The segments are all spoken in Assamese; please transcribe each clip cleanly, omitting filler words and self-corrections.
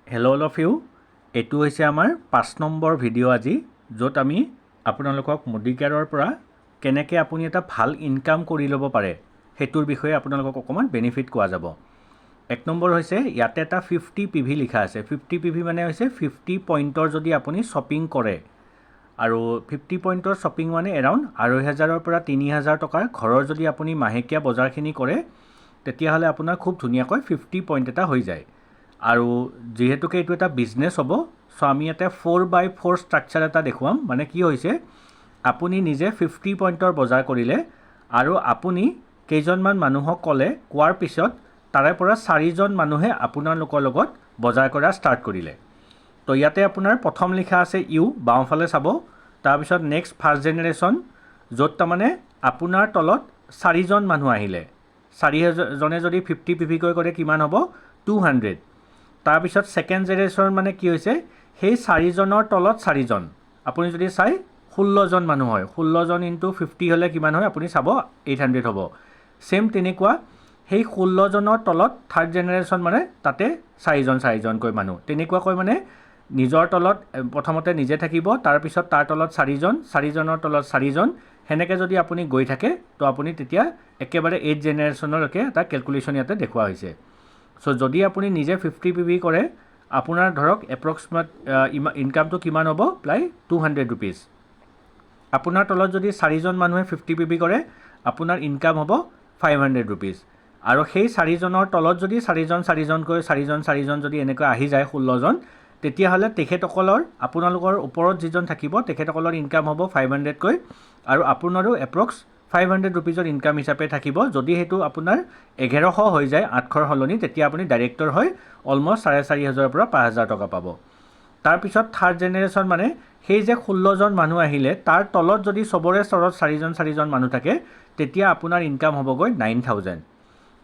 হেল্ল' অল অফ ইউ এইটো হৈছে আমাৰ 5 নম্বৰ ভিডিঅ' আজি য'ত আমি আপোনালোকক মডিকেয়াৰৰ পৰা কেনেকৈ আপুনি এটা ভাল ইনকাম কৰি ল'ব পাৰে সেইটোৰ বিষয়ে আপোনালোকক অকণমান বেনিফিট কোৱা যাব। 1 নম্বৰ হৈছে ইয়াতে এটা 50 PV লিখা আছে। 50 PV মানে হৈছে 50 পইণ্টৰ যদি আপুনি শ্বপিং কৰে আৰু 50 পইণ্টৰ শ্বপিং মানে এৰাউণ্ড 2,500ৰ পৰা 3,000 টকাৰ ঘৰৰ যদি আপুনি মাহেকীয়া বজাৰখিনি কৰে তেতিয়াহ'লে আপোনাৰ খুব ধুনীয়াকৈ 50 পইণ্ট এটা হৈ যায়। আৰু যেহেতুকে এইটো এটা বিজনেছ হ'ব চ' আমি ইয়াতে 4x4 ষ্ট্ৰাকচাৰ এটা দেখুৱাম। মানে কি হৈছে আপুনি নিজে 50 পইণ্টৰ বজাৰ কৰিলে আৰু আপুনি কেইজনমান মানুহক কোৱাৰ পিছত তাৰে পৰা 4জন মানুহে আপোনালোকৰ লগত বজাৰ কৰা ষ্টাৰ্ট কৰিলে। তো ইয়াতে আপোনাৰ প্ৰথম লিখা আছে ইউ বাওঁফালে চাব, তাৰপিছত নেক্সট ফাৰ্ষ্ট জেনেৰেশ্যন য'ত তাৰমানে আপোনাৰ তলত 4জন মানুহ আহিলে। 4জনে যদি 50 PV কৰে কিমান হ'ব 200। তাৰপিছত ছেকেণ্ড জেনেৰেশ্যন মানে কি হৈছে সেই 4জনৰ তলত 4জন, আপুনি যদি চাই 16জন মানুহ হয়, 16জন ইনটু 50 হ'লে কিমান হয় আপুনি চাব 800 হ'ব। ছেম তেনেকুৱা সেই 16জনৰ তলত থাৰ্ড জেনেৰেশ্যন মানে তাতে 4জনকৈ মানুহ, তেনেকুৱাকৈ মানে নিজৰ তলত প্ৰথমতে নিজে থাকিব, তাৰপিছত তাৰ তলত 4জন, 4জনৰ তলত 4জন, সেনেকৈ যদি আপুনি গৈ থাকে তো আপুনি তেতিয়া একেবাৰে 8 জেনেৰেশ্যনলৈকে এটা কেলকুলেশ্যন ইয়াতে দেখুওৱা হৈছে। চ' যদি আপুনি নিজে 50 PV কৰে আপোনাৰ ধৰক এপ্ৰক্সিমেট ইনকামটো কিমান হ'ব প্ৰায় 200 ৰুপিজ। আপোনাৰ তলত যদি 4জন মানুহে 50 PV কৰে আপোনাৰ ইনকাম হ'ব 500 ৰুপিজ। আৰু সেই 4জনৰ তলত যদি 4জন যদি এনেকৈ আহি যায় 16জন, তেতিয়াহ'লে তেখেতসকলৰ আপোনালোকৰ ওপৰত যিজন থাকিব তেখেতসকলৰ ইনকাম হ'ব 500কৈ আৰু আপোনাৰো এপ্ৰক্স 500 ৰুপিজৰ ইনকাম হিচাপে থাকিব। যদি সেইটো আপোনাৰ 1100 হৈ যায় 800ৰ সলনি তেতিয়া আপুনি ডাইৰেক্টৰ হৈ অলমষ্ট 4,500ৰ পৰা 5,000 টকা পাব। তাৰপিছত থাৰ্ড জেনেৰেশ্যন মানে সেই যে 16জন মানুহ আহিলে তাৰ তলত যদি চবৰে তলত 4জন মানুহ থাকে তেতিয়া আপোনাৰ ইনকাম হ'বগৈ 9,000।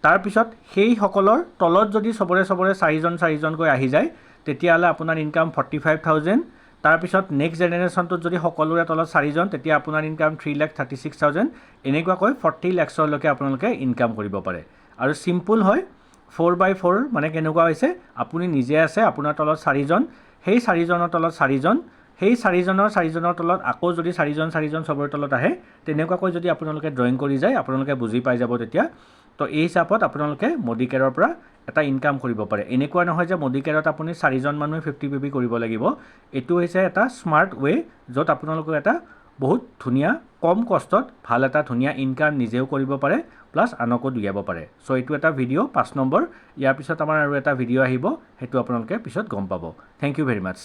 তাৰপিছত সেইসকলৰ তলত যদি চবৰে 4জনকৈ আহি যায় তেতিয়াহ'লে আপোনাৰ ইনকাম 45,000। তাৰপিছত নেক্সট জেনেৰেশ্যনটোত যদি সকলোৰে তলত 4জন তেতিয়া আপোনাৰ ইনকাম 3,36,000। এনেকুৱাকৈ 40 lakhsলৈকে আপোনালোকে ইনকাম কৰিব পাৰে। আৰু চিম্পুল হয় 4x4 মানে কেনেকুৱা হৈছে আপুনি নিজে আছে, আপোনাৰ তলত 4জন, সেই 4জনৰ তলত 4জন, সেই 4জনৰ তলত আকৌ যদি 4জন চবৰে তলত আহে তেনেকুৱাকৈ যদি আপোনালোকে ড্ৰয়িং কৰি যায় আপোনালোকে বুজি পাই যাব তেতিয়া। তো এই হিচাপত আপোনালোকে মডিকেয়াৰৰ পৰা এটা ইনকাম কৰিব পাৰে। এনেকুৱা নহয় যে মডিকেয়াৰত আপুনি 4জন মানুহে 50 PV কৰিব লাগিব। এইটো হৈছে এটা স্মাৰ্ট ৱে য'ত আপোনালোকে এটা বহুত ধুনীয়া কম কষ্টত ভাল এটা ধুনীয়া ইনকাম নিজেও কৰিব পাৰে প্লাছ আনকো দিয়াব পাৰে। চ' এইটো এটা ভিডিঅ' 5 নম্বৰ। ইয়াৰ পিছত আমাৰ আৰু এটা ভিডিঅ' আহিব, সেইটো আপোনালোকে পিছত গম পাব। Thank you very much.